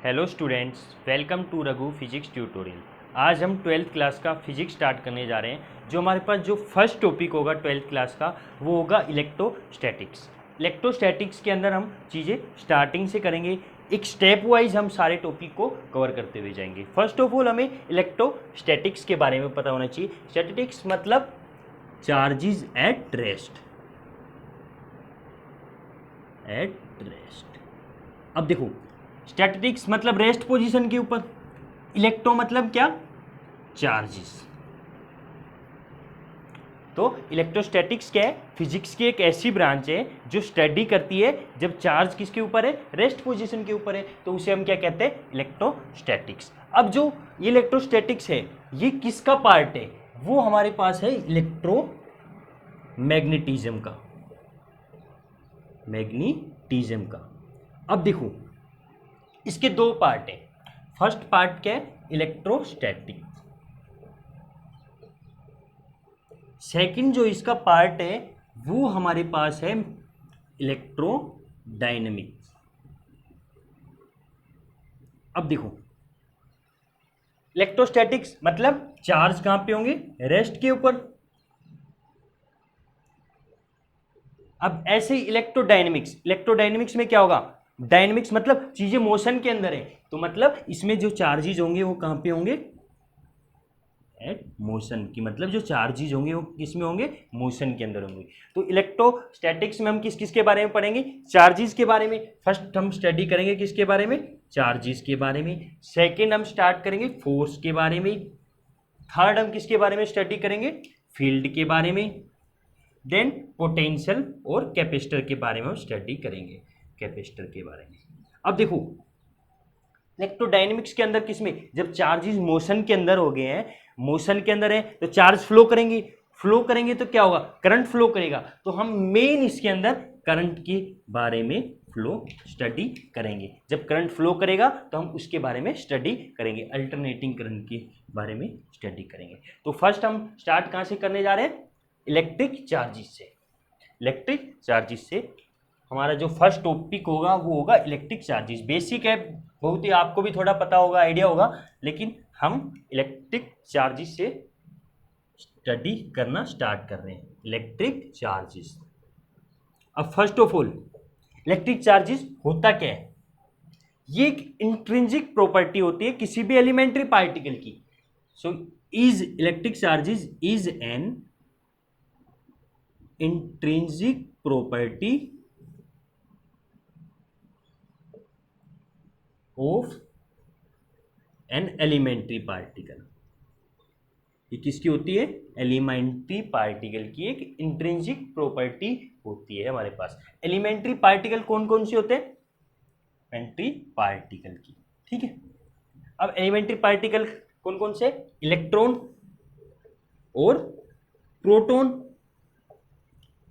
Hello students, welcome to Raghu physics tutorial. आज हम 12th class का फिजिक्स स्टार्ट करने जा रहे हैं। जो हमारे पास जो फर्स्ट टॉपिक होगा 12th क्लास का वो होगा इलेक्ट्रोस्टैटिक्स। इलेक्ट्रोस्टैटिक्स के अंदर हम चीज़ें स्टार्टिंग से करेंगे, एक स्टेप वाइज हम सारे टॉपिक को कवर करते हुए जाएंगे। फर्स्ट ऑफ ऑल हमें इलेक्ट्रोस्टैटिक्स के बारे में पता होना चाहिए। स्टैटिक्स मतलब चार्जेस एट रेस्ट। अब देखो, स्टैटिक्स मतलब रेस्ट पोजीशन के ऊपर, इलेक्ट्रो मतलब क्या, चार्जेस। तो इलेक्ट्रोस्टैटिक्स क्या है, फिजिक्स की एक ऐसी ब्रांच है जो स्टडी करती है जब चार्ज किसके ऊपर है, रेस्ट पोजीशन के ऊपर है, तो उसे हम क्या कहते हैं, इलेक्ट्रोस्टैटिक्स। अब जो ये इलेक्ट्रोस्टैटिक्स है ये किसका पार्ट है, वो हमारे पास है इलेक्ट्रोमैग्नेटिज्म का, मैग्नेटिज्म का। अब देखो, इसके दो पार्ट हैं। फर्स्ट पार्ट क्या है, इलेक्ट्रोस्टैटिक। सेकंड जो इसका पार्ट है वो हमारे पास है इलेक्ट्रोडायनेमिक। अब देखो, इलेक्ट्रोस्टैटिक्स मतलब चार्ज कहां पे होंगे, रेस्ट के ऊपर। अब ऐसे ही इलेक्ट्रोडायनेमिक्स में क्या होगा, डायनेमिक्स मतलब चीजें मोशन के अंदर है, तो मतलब इसमें जो चार्जेज होंगे वो कहां पे होंगे, एट मोशन की, मतलब जो चार्जेज होंगे वो किस में होंगे, मोशन के अंदर होंगे। तो इलेक्ट्रोस्टैटिक्स में हम किस किस के बारे में पढ़ेंगे, चार्जेस के बारे में। फर्स्ट हम स्टडी करेंगे किसके बारे में, चार्जेस के बारे में। सेकंड हम स्टार्ट करेंगे फोर्स के बारे में। थर्ड हम किसके बारे में स्टडी करेंगे, फील्ड के बारे में। देन पोटेंशियल और कैपेसिटर के बारे में हम स्टडी करेंगे, कैपेसिटर के बारे में। अब देखो, इलेक्ट्रोडायनेमिक्स के अंदर किसमें, जब चार्जेस मोशन के अंदर हो गए हैं, मोशन के अंदर है तो चार्ज फ्लो करेंगे तो क्या होगा, करंट फ्लो करेगा। तो हम मेन इसके अंदर करंट के बारे में फ्लो स्टडी करेंगे। जब करंट फ्लो करेगा तो हम उसके बारे में स्टडी करेंगे, अल्टरनेटिंग करंट के बारे में स्टडी करेंगे। तो फर्स्ट हम स्टार्ट कहां से करने जा रहे हैं, इलेक्ट्रिक चार्जेस से। इलेक्ट्रिक चार्जेस से हमारा जो फर्स्ट टॉपिक होगा वो होगा इलेक्ट्रिक चार्जेस। बेसिक है, बहुत ही, आपको भी थोड़ा पता होगा, आइडिया होगा, लेकिन हम इलेक्ट्रिक चार्जेस से स्टडी करना स्टार्ट कर रहे हैं, इलेक्ट्रिक चार्जेस। अब first of all electric charges होता क्या है, ये एक इंट्रिंसिक प्रॉपर्टी होती है किसी भी एलिमेंट्री पार्टिकल की। So is electric charges is an intrinsic property of an elementary particle. ये किसकी होती है, एलिमेंट्री पार्टिकल की एक इंट्रिंसिक प्रॉपर्टी होती है हमारे पास। एलिमेंट्री पार्टिकल कौन कौन से होते हैं, एलिमेंट्री पार्टिकल की, ठीक है। अब एलिमेंट्री पार्टिकल कौन कौन से, इलेक्ट्रॉन और प्रोटॉन,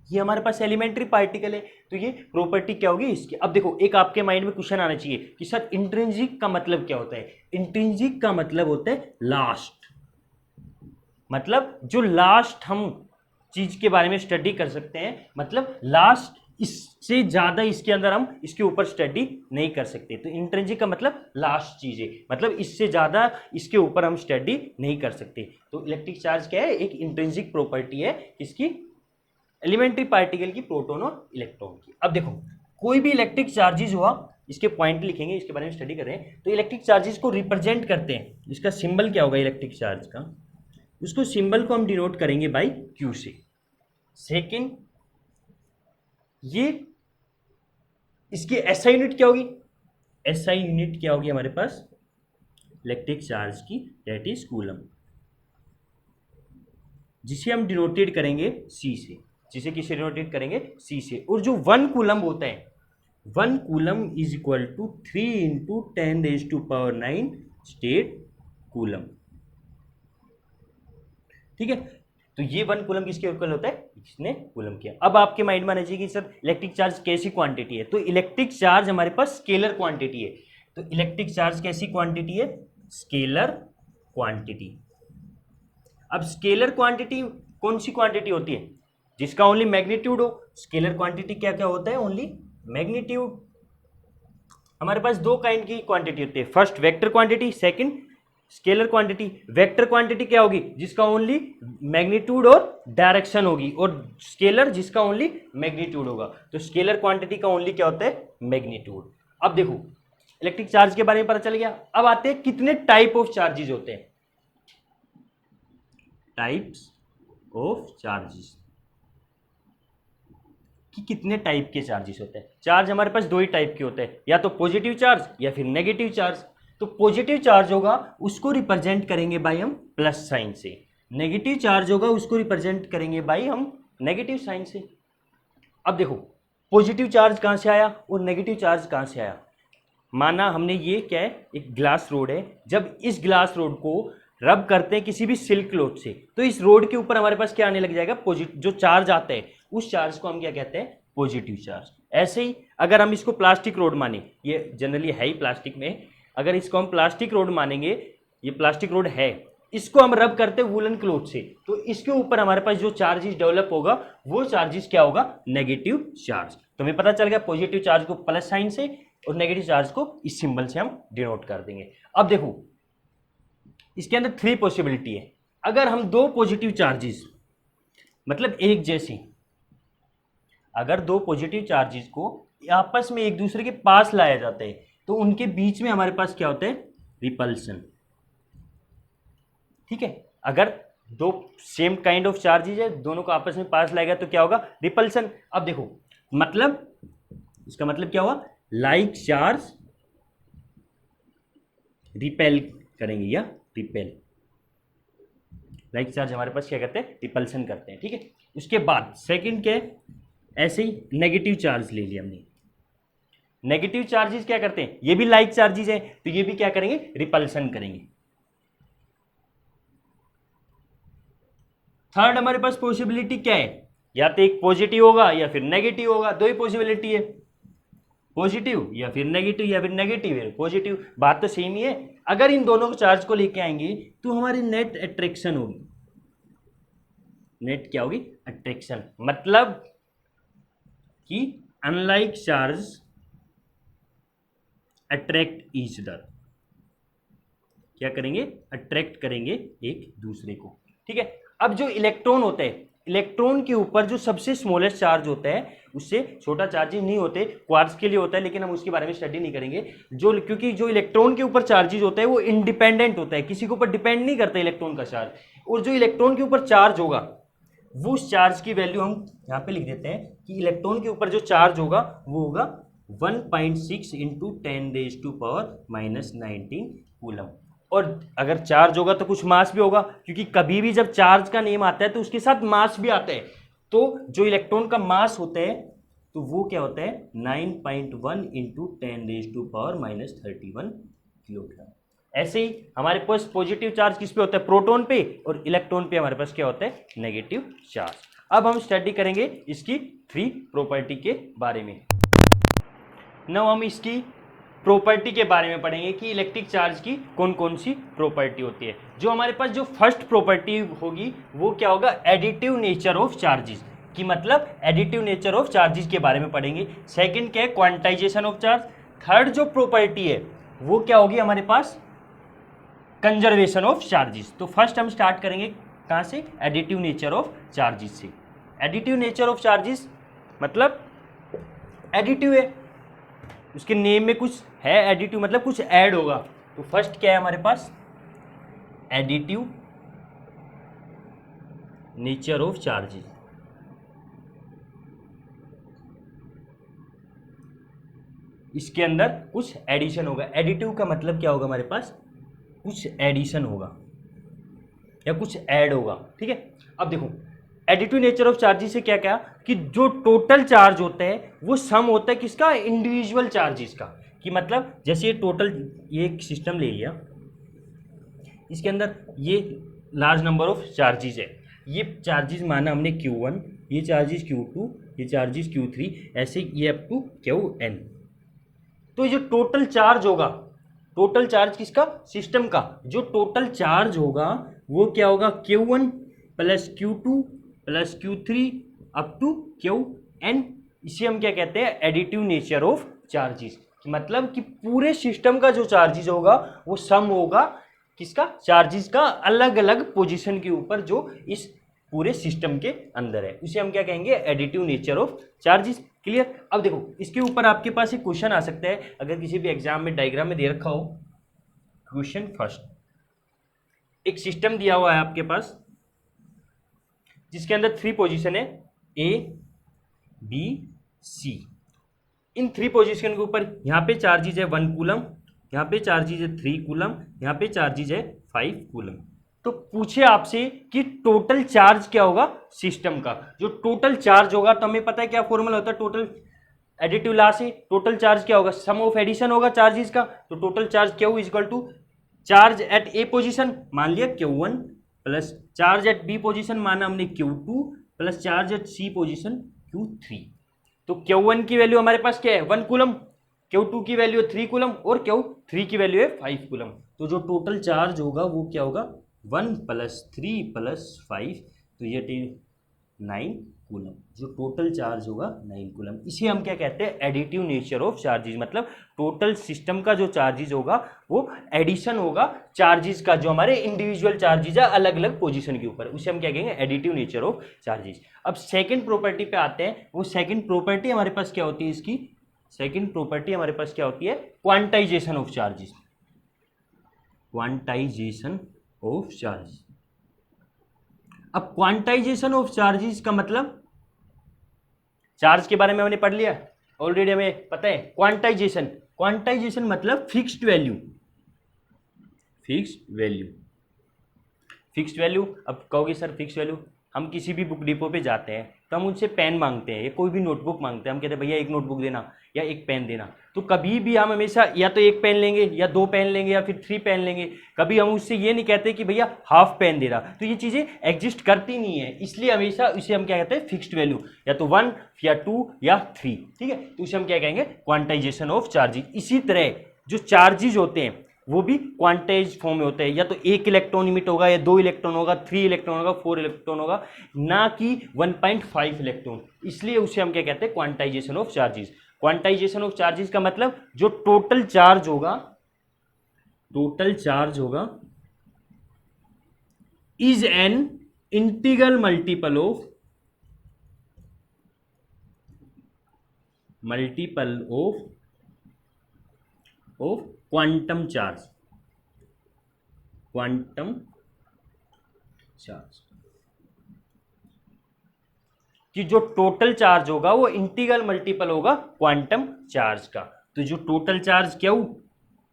ये हमारे पास एलिमेंट्री पार्टिकल है। तो ये प्रॉपर्टी क्या होगी इसकी। अब देखो, एक आपके माइंड में क्वेश्चन आना चाहिए कि सर इंट्रिंसिक का मतलब क्या होता है। इंट्रिंसिक का मतलब होता है लास्ट, मतलब जो लास्ट हम चीज के बारे में स्टडी कर सकते हैं, मतलब लास्ट, इससे ज्यादा इसके अंदर हम इसके ऊपर स्टडी नहीं कर सकते। तो इंट्रिंसिक का मतलब लास्ट चीज है, मतलब इससे ज्यादा इसके ऊपर हम स्टडी नहीं कर सकते। तो इलेक्ट्रिक चार्ज क्या है, एक इंट्रिंसिक प्रॉपर्टी है किसकी, एलिमेंट्री पार्टिकल की, प्रोटॉन और इलेक्ट्रॉन की। अब देखो, कोई भी इलेक्ट्रिक चार्जेस हुआ, इसके पॉइंट लिखेंगे, इसके बारे में स्टडी कर रहे हैं। तो इलेक्ट्रिक चार्जेस को रिप्रेजेंट करते हैं, इसका सिंबल क्या होगा इलेक्ट्रिक चार्ज का, उसको सिंबल को हम डिनोट करेंगे बाय क्यू से। सेकंड, ये इसकी एसआई यूनिट क्या होगी, एसआई यूनिट क्या होगी हमारे पास इलेक्ट्रिक चार्ज की, दैट इज कूलम, जिसे हम डिनोटेड करेंगे सी से, जिसे किसे डिनोटेड करेंगे, सी से। और जो 1 कूलम होता है, 1 coulomb is equal to 3 × 10⁹ stat coulomb, ठीक है। तो ये 1 कूलम किसके इक्वल होता है, इसने कूलम किया। अब आपके माइंड में आना चाहिए कि सर इलेक्ट्रिक चार्ज कैसी क्वांटिटी है। तो इलेक्ट्रिक चार्ज हमारे पास स्केलर क्वांटिटी है। तो इलेक्ट्रिक चार्ज कैसी क्वांटिटी है, स्केलर क्वांटिटी। अब स्केलर क्वांटिटी कौन सी क्वांटिटी होती है, जिसका ओनली मैग्नीट्यूड हो। स्केलर क्वांटिटी क्या क्या होता है, ओनली मैग्नीट्यूड। हमारे पास दो काइंड की क्वांटिटी होती है, first vector quantity, second scalar quantity. Vector quantity क्या होगी, जिसका ओनली मैग्नीट्यूड और डायरेक्शन होगी, और स्केलर जिसका ओनली मैग्नीट्यूड होगा। तो स्केलर क्वांटिटी का ओनली क्या होता है, मैग्नीट्यूड। अब देखो इलेक्ट्रिक चार्ज के बारे में पता चल गया। अब आते हैं कितने टाइप ऑफ चार्जेस होते हैं, टाइप्स ऑफ चार्जेस, कि कितने टाइप के चार्जेस होते हैं। चार्ज हमारे पास दो ही टाइप के होते हैं, या तो पॉजिटिव चार्ज या फिर नेगेटिव चार्ज। तो पॉजिटिव चार्ज होगा उसको रिप्रेजेंट करेंगे बाई हम प्लस साइन से, नेगेटिव चार्ज होगा उसको रिप्रेजेंट करेंगे बाई हम नेगेटिव साइन से। अब देखो पॉजिटिव चार्ज कहां से आया और नेगेटिव चार्ज कहां से आया। माना हमने ये क्या है, एक ग्लास रोड है, जब इस ग्लास रोड को रब करते हैं किसी भी सिल्क क्लॉथ से, तो इस रोड के ऊपर हमारे पास क्या आने लग जाएगा, पॉजिटिव जो चार्ज आता है उस चार्ज को हम क्या कहते हैं, पॉजिटिव चार्ज। ऐसे ही अगर हम इसको प्लास्टिक रोड माने, ये जनरली है ही प्लास्टिक में, अगर इसको हम प्लास्टिक रोड मानेंगे, ये प्लास्टिक रोड है, इसको हम रब करते हैं वुलन क्लॉथ से, तो इसके ऊपर हमारे पास जो चार्जेस डेवलप होगा वो चार्जेस क्या होगा, नेगेटिव चार्ज। तो हमें पता चल गया पॉजिटिव चार्ज को प्लस साइन से और नेगेटिव चार्ज को इस सिंबल से हम डिनोट कर देंगे। अब देखो इसके अंदर थ्री पॉसिबिलिटी है। अगर हम दो पॉजिटिव चार्जेस मतलब एक जैसे, अगर दो पॉजिटिव चार्जेस को आपस में एक दूसरे के पास लाया जाता है तो उनके बीच में हमारे पास क्या होता है, रिपल्सन। ठीक है, अगर दो सेम काइंड ऑफ चार्जेस है दोनों को आपस में पास लाएगा तो क्या होगा, रिपल्सन। अब देखो मतलब इसका मतलब क्या हुआ, लाइक चार्ज रिपेल करेंगे या रिपेल, लाइक चार्ज हमारे पास क्या करते हैं, रिपल्सन करते हैं। ठीक है, उसके बाद सेकंड क्या है, ऐसे ही नेगेटिव चार्ज ले लिया हमने, नेगेटिव चार्जेस क्या करते हैं, ये भी लाइक चार्जेस है तो ये भी क्या करेंगे, रिपल्सन करेंगे। थर्ड हमारे पास पॉसिबिलिटी क्या है, या तो एक पॉजिटिव होगा या फिर नेगेटिव होगा, दो ही पॉसिबिलिटी है, पॉजिटिव या फिर नेगेटिव या फिर नेगेटिव है पॉजिटिव, बात तो सेम ही है। अगर इन दोनों को चार्ज को लेके आएंगे तो हमारी नेट अट्रैक्शन होगी, नेट क्या होगी, अट्रैक्शन, मतलब कि unlike charge attract each other, क्या करेंगे, अट्रैक्ट करेंगे एक दूसरे को। ठीक है, अब जो इलेक्ट्रॉन होते हैं, इलेक्ट्रॉन के ऊपर जो सबसे स्मॉलेस्ट चार्ज होता है, उससे छोटा चार्जेस नहीं होते, क्वार्ट्ज के लिए होता है लेकिन हम उसके बारे में स्टडी नहीं करेंगे। जो क्योंकि जो इलेक्ट्रॉन के ऊपर चार्जेस होता है वो इंडिपेंडेंट होता है, किसी के ऊपर डिपेंड नहीं करता इलेक्ट्रॉन का चार्ज, और जो इलेक्ट्रॉन के ऊपर चार्ज होगा वो उस चार्ज की वैल्यू हम यहाँ पे लिख देते हैं कि इलेक्ट्रॉन के ऊपर जो चार्ज होगा वो होगा 1.6 इंटू 10⁻⁻19 कूलम। और अगर चार्ज होगा तो कुछ मास भी होगा, क्योंकि कभी भी जब चार्ज का नेम आता है तो उसके साथ मास भी आता है। तो जो इलेक्ट्रॉन का मास होता है तो वो क्या होता है, 9.1 इंटू 10⁻31 किलोग्राम। ऐसे ही हमारे पास पॉजिटिव चार्ज किस पे होता है, प्रोटॉन पे, और इलेक्ट्रॉन पे हमारे पास क्या होता है, नेगेटिव चार्ज। अब हम स्टडी करेंगे इसकी थ्री प्रॉपर्टी के बारे में। नाउ हम इसकी प्रॉपर्टी के बारे में पढ़ेंगे कि इलेक्ट्रिक चार्ज की कौन कौन सी प्रॉपर्टी होती है। जो हमारे पास जो फर्स्ट प्रॉपर्टी होगी वो क्या होगा, एडिटिव नेचर ऑफ चार्जेस, कि मतलब एडिटिव नेचर ऑफ चार्जेस के बारे में पढ़ेंगे। सेकंड क्या है, क्वांटाइजेशन ऑफ चार्ज। थर्ड जो प्रॉपर्टी है वो क्या होगी हमारे पास, कंजर्वेशन ऑफ चार्जेस। तो फर्स्ट हम स्टार्ट करेंगे कहाँ से, एडिटिव नेचर ऑफ चार्जेस से। एडिटिव नेचर ऑफ चार्जेस मतलब एडिटिव है, उसके नेम में कुछ है, एडिटिव मतलब कुछ ऐड होगा। तो फर्स्ट क्या है हमारे पास, एडिटिव नेचर ऑफ चार्जेस। इसके अंदर कुछ एडिशन होगा, एडिटिव का मतलब क्या होगा, हमारे पास कुछ एडिशन होगा या कुछ ऐड होगा। ठीक है, अब देखो एडिटिव नेचर ऑफ चार्जेस से क्या क्या, कि जो टोटल चार्ज होता है वो सम होता है किसका, इंडिविजुअल चार्जेस का। कि मतलब जैसे ये टोटल, ये एक सिस्टम ले लिया, इसके अंदर ये लार्ज नंबर ऑफ चार्जेस है, ये चार्जेस माना हमने Q1, ये चार्जेस Q2, ये चार्जेस Q3, ऐसे ये अप टू Qn। तो ये जो टोटल चार्ज होगा, टोटल चार्ज किसका, सिस्टम का, जो टोटल चार्ज होगा वो क्या होगा, Q1 plus Q2 plus Q3 up to Qn। इसे हम क्या कहते हैं, एडिटिव नेचर ऑफ चार्जेस। मतलब कि पूरे सिस्टम का जो चार्जेस होगा वो सम होगा किसका, चार्जेस का अलग अलग पोजीशन के ऊपर जो इस पूरे सिस्टम के अंदर है, उसे हम क्या कहेंगे, additive nature of charges. Clear. अब देखो इसके ऊपर आपके पास एक क्वेश्चन आ सकता है, अगर किसी भी एग्जाम में डायग्राम में दे रखा हो। क्वेश्चन फर्स्ट, एक सिस्टम दिया हुआ है आपके पास जिसके अंदर 3 पोजीशन है, A B C. In 3 position के ऊपर यहाँ पे चार्जेज है 1 कूलम, यहाँ पे चार्जेज है 3 कूलम, यहाँ पे चार्जेज है 5 कूलम। तो पूछे आपसे कि टोटल चार्ज क्या होगा सिस्टम का। जो टोटल चार्ज होगा, तो हमें पता है क्या फॉर्मूला होता है टोटल एडिटिव लॉ से। टोटल चार्ज क्या होगा, सम ऑफ एडिशन होगा चार्जेस का। तो total charge Q is equal to charge at A position, मान लिया Q1, plus charge at B position माना हमने Q2, plus charge at C position Q3। तो Q1 की वैल्यू हमारे पास क्या है 1 कूलम, Q2 की वैल्यू है 3 कूलम और Q3 की वैल्यू है 5 कूलम। तो जो टोटल चार्ज होगा वो क्या होगा 1 + 3 + 5, तो ये 9 कूलम। जो टोटल चार्ज होगा 9 कूलम। इसे हम क्या कहते हैं, एडिटिव नेचर ऑफ चार्जेस। मतलब टोटल सिस्टम का जो चार्जेस होगा वो एडिशन होगा चार्जेस का, जो हमारे इंडिविजुअल चार्जेस है अलग अलग पोजीशन के ऊपर, उसे हम क्या कहेंगे, एडिटिव नेचर ऑफ चार्जेस। अब सेकंड प्रॉपर्टी पे आते हैं। वो सेकंड प्रॉपर्टी हमारे पास क्या होती है, इसकी सेकंड प्रॉपर्टी हमारे पास क्या होती है, quantization of charges. Quantization of charges. अब क्वांटाइजेशन ऑफ चार्जेस का मतलब, चार्ज के बारे में हमने पढ़ लिया ऑलरेडी, हमें पता है क्वांटाइजेशन। क्वांटाइजेशन मतलब fixed value, fixed value, fixed value. अब कहोगे सर फिक्स्ड वैल्यू, हम किसी भी बुक डिपो पे जाते हैं तो हम उनसे पेन मांगते हैं या कोई भी नोटबुक मांगते हैं, हम कहते हैं भैया एक नोटबुक देना या एक पेन देना। तो कभी भी हम हमेशा या तो एक पेन लेंगे या 2 पेन लेंगे या फिर 3 पेन लेंगे। कभी हम उससे ये नहीं कहते कि भैया हाफ पेन दे रहा। तो ये चीज़ें एग्जिस्ट करती नहीं है, इसलिए हमेशा इसे हम क्या कहते हैं, फिक्स्ड वैल्यू, या तो 1 या 2 या 3। ठीक है, तो इसे हम क्या कहेंगे, क्वांटाइजेशन ऑफ चार्जेस। इसी तरह जो चार्जेस होते हैं वो भी क्वांटाइज फॉर्म में होते हैं, या तो 1 इलेक्ट्रॉन इमिट होगा या 2 इलेक्ट्रॉन होगा, 3 इलेक्ट्रॉन होगा, 4 इलेक्ट्रॉन होगा, ना कि 1.5 इलेक्ट्रॉन। इसलिए उसे हम क्या कहते हैं, quantization of charges. Quantization of charges का मतलब जो टोटल चार्ज होगा, टोटल चार्ज होगा is an integral multiple of quantum charge, quantum charge. कि जो टोटल चार्ज होगा वो इंटीग्रल मल्टीपल होगा क्वांटम चार्ज का। तो जो टोटल चार्ज Q,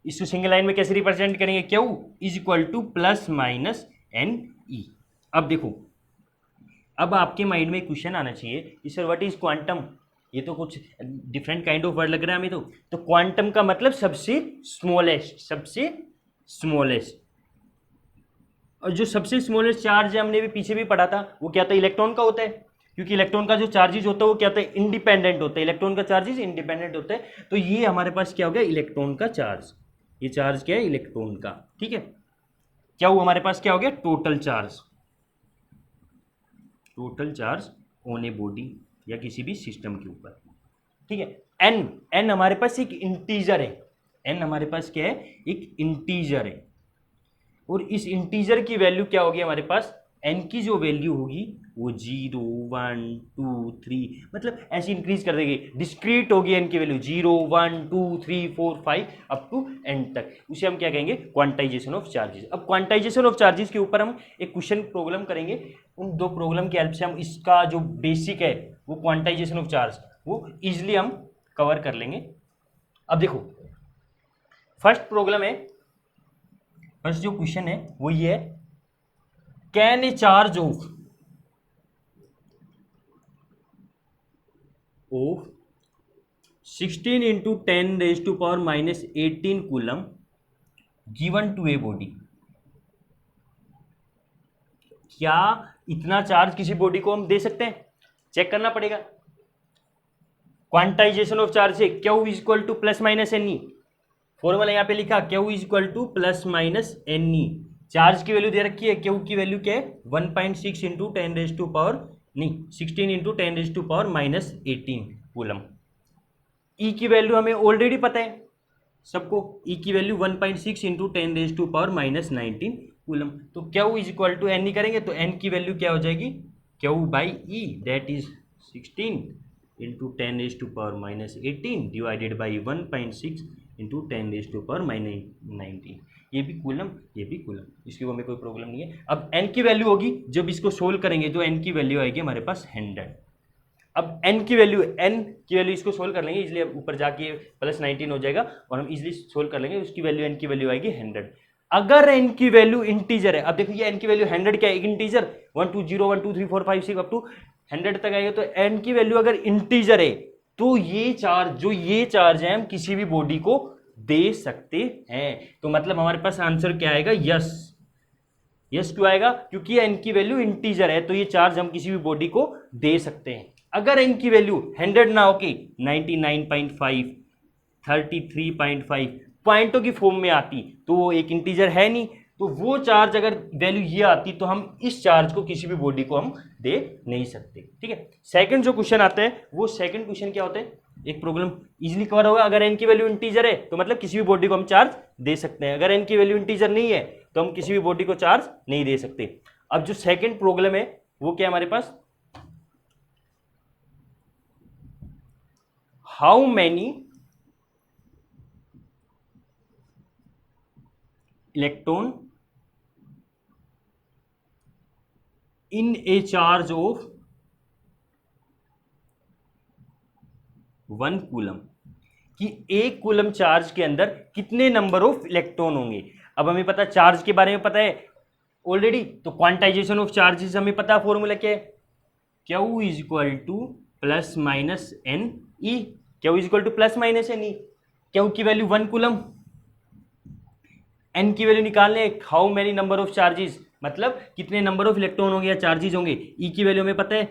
इसको सिंगल लाइन में कैसे रिप्रेजेंट करेंगे, Q is equal to plus minus n e. अब देखो, अब आपके माइंड में क्वेश्चन आना चाहिए कि सर व्हाट इज क्वांटम, ये तो कुछ डिफरेंट काइंड ऑफ वर्ड लग रहा है हमें। तो क्वांटम का मतलब सबसे स्मॉलेस्ट, सबसे स्मॉलेस्ट। और जो सबसे स्मॉलेस्ट चार्ज है, हमने भी पीछे भी पढ़ा था, वो क्या था, इलेक्ट्रॉन का होता है। क्योंकि इलेक्ट्रॉन का जो चार्जेस होता है वो क्या होता है, इंडिपेंडेंट होता है। इलेक्ट्रॉन का चार्जेस इंडिपेंडेंट होता है। तो ये हमारे पास क्या हो गया, इलेक्ट्रॉन का चार्ज। ये चार्ज क्या है, इलेक्ट्रॉन का। ठीक है, क्या वो हमारे पास क्या हो गया, total charge, total charge on a body या किसी भी सिस्टम के ऊपर। ठीक है, एन, एन हमारे पास एक इंटीजर है। एन हमारे पास क्या है, एक इंटीजर है। और इस इंटीजर की वैल्यू क्या होगी हमारे पास, एन की जो वैल्यू होगी वो 0, 1, 2, 3, मतलब ऐसे इंक्रीज कर देगी। डिस्क्रीट होगी एन की वैल्यू 0, 1, 2, 3, 4, 5 अप टू एन तक। उसे हम क्या कहेंगे, क्वांटाइजेशन ऑफ चार्जेस। अब क्वांटाइजेशन ऑफ चार्जेस के ऊपर हम एक क्वेश्चन प्रॉब्लम करेंगे। उन 2 प्रॉब्लम की हेल्प से हम इसका जो बेसिक है वो क्वांटाइजेशन ऑफ चार्ज वो इजिली हम कवर कर लेंगे। अब देखो फर्स्ट प्रॉब्लम है, फर्स्ट जो क्वेश्चन है वो ये है, can a charge of 16 into 10 raised to power minus 18 coulomb given to a body. क्या इतना चार्ज किसी बॉडी को हम दे सकते हैं, चेक करना पड़ेगा। क्वांटाइजेशन ऑफ चार्ज है Q is equal to plus minus n e. Formula यहाँ पे लिखा Q is equal to plus minus n e. चार्ज की वैल्यू दे रखी है, Q की वैल्यू क्या है 1.6 इंटू 10 रेज टू पावर नहीं 16 into 10 raise to power minus 18 coulomb. E की वैल्यू हमें ऑलरेडी पता है सबको, ई की वैल्यू 1.6 इंटू 10⁻⁻19 कूलम। तो Q is equal to N ही करेंगे तो एन की वैल्यू क्या हो जाएगी, Q by e that is 16 into 10⁻⁻18 divided by 1.6 into 10⁻⁻19। ये भी कूलम, ये भी कूलम, इसकी हमें कोई प्रॉब्लम नहीं है। अब एन की वैल्यू होगी, जब इसको सोल्व करेंगे तो एन की वैल्यू आएगी हमारे पास 100। अब n की वैल्यू इसको सोल्व कर लेंगे, इसलिए ऊपर जाके +19 हो जाएगा और हम इजिली सोल्व कर लेंगे। उसकी वैल्यू n की वैल्यू आएगी 100। अगर n की वैल्यू इंटीजर है, अब देखो ये n की वैल्यू 100 क्या है, एक इंटीजर 1 2 0 1 2 3 4 5 6 अप टू 100 तक आएगा। तो n की वैल्यू अगर इंटीजर है तो ये चार्ज है हम किसी भी बॉडी को दे सकते हैं। तो मतलब हमारे पास आंसर क्या आएगा, यस। यस क्यों आएगा, क्योंकि n की वैल्यू इंटीजर है तो ये चार्ज हम किसी भी बॉडी को दे सकते हैं। अगर n की वैल्यू 100 ना होके 99.5 33.5 पॉइंटों की फॉर्म में आती तो वो एक इंटीजर है नहीं, तो वो चार्ज अगर वैल्यू ये आती तो हम इस चार्ज को किसी भी बॉडी को हम दे नहीं सकते। ठीक है, सेकंड जो क्वेश्चन आता है वो सेकंड क्वेश्चन क्या होता है, एक प्रॉब्लम इजीली कवर होगा। अगर n की वैल्यू इंटीजर है तो मतलब किसी भी बॉडी को हम चार्ज दे सकते हैं, अगर n की वैल्यू इंटीजर नहीं है तो हम किसी भी बॉडी को चार्ज नहीं दे सकते। अब जो सेकंड प्रॉब्लम है वो क्या है हमारे पास, how many electron in a charge of 1 coulomb, कि एक कूलम चार्ज के अंदर कितने नंबर ऑफ इलेक्ट्रॉन होंगे। अब हमें पता चार्ज के बारे में पता है ऑलरेडी, तो क्वांटाइजेशन ऑफ चार्जेस हमें पता, फॉर्मूला क्या है, Q is equal to plus minus n e. Q is equal to plus minus n e, Q की वैल्यू 1 कूलम, एन की वैल्यू निकालने how many number of charges, मतलब कितने नंबर ऑफ इलेक्ट्रॉन होंगे या चार्जेस होंगे। ई की वैल्यू हमें पता है,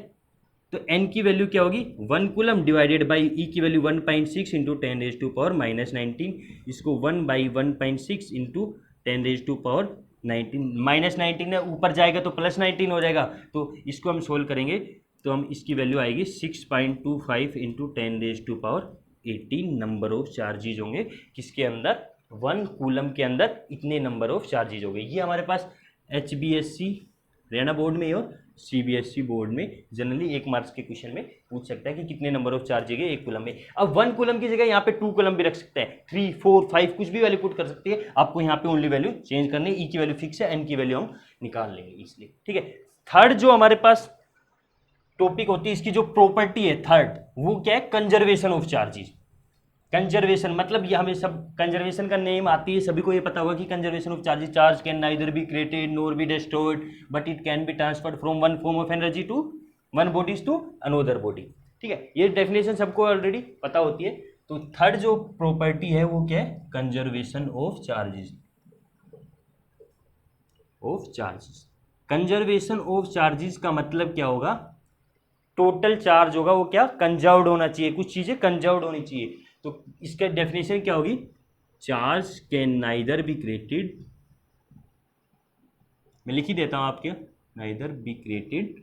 तो एन की वैल्यू क्या होगी 1 कूलम डिवाइडेड बाई ई की वैल्यू 1.6 इंटू 10⁻⁻19, इसको 1/1.6 इंटू 10⁻⁻19 -19 है, ऊपर जाएगा तो +19 हो जाएगा। तो इसको हम सोल्व करेंगे तो हम इसकी वैल्यू आएगी 6.25 इंटू 10⁻18 नंबर ऑफ चार्जेज होंगे किसके अंदर, 1 कूलम के अंदर इतने नंबर ऑफ चार्जेज हो गए। ये हमारे पास HBSC हरियाणा बोर्ड में और CBSE बोर्ड में जनरली 1 मार्क्स के क्वेश्चन में पूछ सकता है कि कितने नंबर ऑफ चार्ज है 1 कूलम में। अब 1 कूलम की जगह यहाँ पे 2 कूलम भी रख सकते हैं, 3 4 5 कुछ भी वैल्यू पुट कर सकते हैं। आपको यहाँ पे ओनली वैल्यू चेंज करनी है, ई की वैल्यू फिक्स है, एन की वैल्यू हम निकाल लेंगे इसलिए। ठीक है, थर्ड जो हमारे पास टॉपिक होती है, इसकी जो प्रॉपर्टी है थर्ड, वो क्या है, कंजर्वेशन ऑफ चार्जेस। कंजर्वेशन मतलब ये हमें सब कंजर्वेशन का नेम आती है, सभी को ये पता होगा कि conservation of charges, charge can neither be created nor be destroyed but it can be transferred from one form of energy to one bodies to another body. ठीक है, ये डेफिनेशन सबको ऑलरेडी पता होती है। तो थर्ड जो प्रॉपर्टी है वो क्या है, conservation of charges, of charges. Conservation of charges का मतलब क्या होगा, टोटल चार्ज होगा वो क्या, कंजर्व्ड होना चाहिए, कुछ चीजें कंजर्व्ड होनी चाहिए। तो इसका डेफिनेशन क्या होगी, charge can neither be created, मैं लिख ही देता हूं आपके, neither be created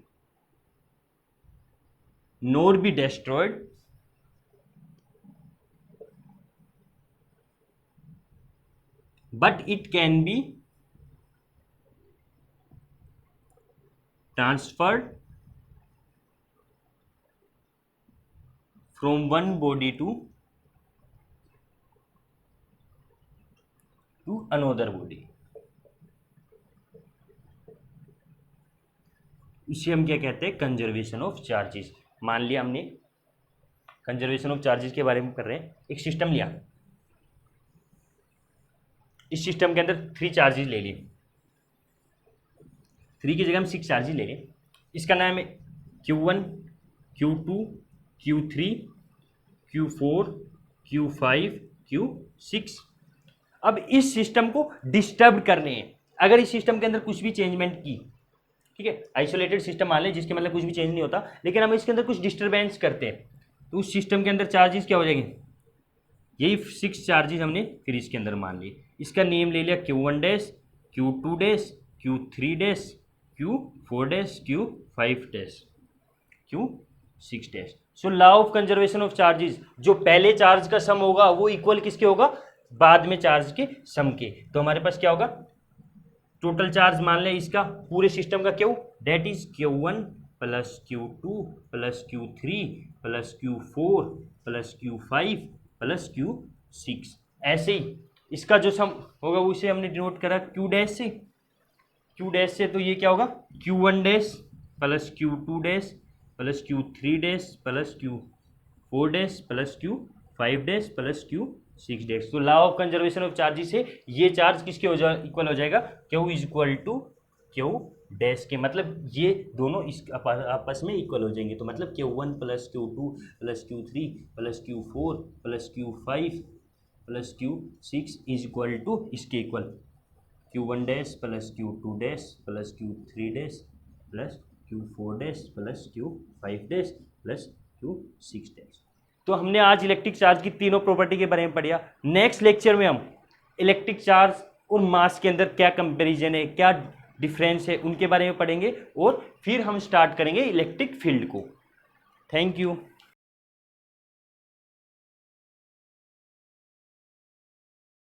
nor be destroyed but it can be transferred from one body to another body. इसे हम क्या कहते हैं, कंजर्वेशन ऑफ चार्जेस। मान लिया हमने कंजर्वेशन ऑफ चार्जेस के बारे में कर रहे हैं, एक सिस्टम लिया, इस सिस्टम के अंदर 3 चार्जेस ले लिए, 3 की जगह हम 6 चार्जेस ले लिए। इसका नाम है Q1 Q2 Q3 Q4 Q5 Q6। अब इस सिस्टम को डिस्टर्ब करने हैं, अगर इस सिस्टम के अंदर कुछ भी चेंजमेंट की, ठीक है, आइसोलेटेड सिस्टम मान लें जिसके मतलब कुछ भी चेंज नहीं होता, लेकिन हम इसके अंदर कुछ डिस्टर्बेंस करते हैं तो उस सिस्टम के अंदर चार्जेस क्या हो जाएंगे, यही 6 चार्जेस हमने फिर इसके अंदर मान लिए। इसका नेम ले लिया Q1 dash, Q2 dash, Q3 dash, Q4 dash, Q5 dash, Q6 dash. So law of conservation of charges, जो पहले चार्ज का सम होगा वो इक्वल किसके होगा, बाद में चार्ज के सम के। तो हमारे पास क्या होगा, टोटल चार्ज मान लें इसका पूरे सिस्टम का Q, that is Q1 plus Q2 plus Q3 plus Q4 plus Q5 plus Q6। ऐसे ही इसका जो सम होगा उसे हमने डिनोट करा Q डैश से, Q डैश से। तो ये क्या होगा, Q1 dash plus Q2 dash plus Q3 dash plus Q4 dash plus Q5 dash plus Q6 dash. तो law of conservation of charges से ये चार्ज किसके इक्वल हो जाएगा, Q is equal to Q dash के, मतलब ये दोनों इस आपस में इक्वल हो जाएंगे। तो मतलब Q1 plus Q2 plus Q3 plus Q4 plus Q5 plus Q6 is equal to इसके equal Q1 dash plus Q2 dash plus Q3 dash plus Q4 dash plus Q5 dash plus Q6 dash. तो हमने आज electric charge की तीनों property के बारे में पढ़ा। नेक्स्ट लेक्चर में हम इलेक्ट्रिक चार्ज और मास के अंदर क्या कंपैरिजन है, क्या डिफरेंस है, उनके बारे में पढ़ेंगे और फिर हम स्टार्ट करेंगे इलेक्ट्रिक फील्ड को। Thank you.